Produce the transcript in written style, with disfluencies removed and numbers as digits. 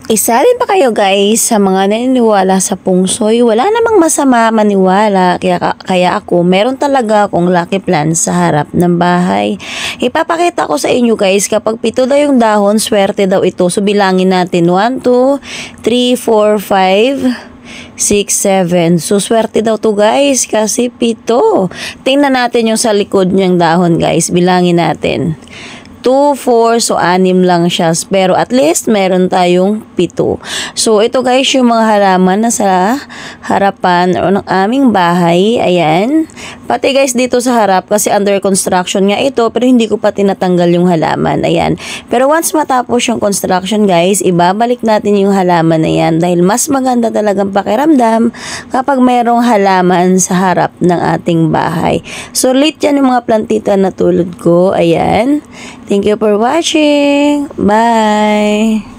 Isa rin pa kayo guys sa mga naniniwala sa pungsoy? Wala namang masama maniwala, kaya ako meron talaga akong lucky plan sa harap ng bahay. Ipapakita ko sa inyo guys, kapag pito daw yung dahon, swerte daw ito. So bilangin natin 1, 2, 3, 4, 5, 6, 7. So, swerte daw to guys kasi pito. Tingnan natin yung sa likod niyang dahon guys. Bilangin natin. 2, 4, so 6 lang siya. Pero at least meron tayong 7. So, ito guys yung mga halaman na sa harapan o ng aming bahay. Ayan. Pati guys dito sa harap kasi under construction nga ito pero hindi ko pa tinatanggal yung halaman. Ayan. Pero once matapos yung construction guys, ibabalik natin yung halaman na yan dahil mas maganda talagang pakiramdam kapag mayroong halaman sa harap ng ating bahay. So, late yan yung mga plantita na tulad ko. Ayan. Thank you for watching. Bye!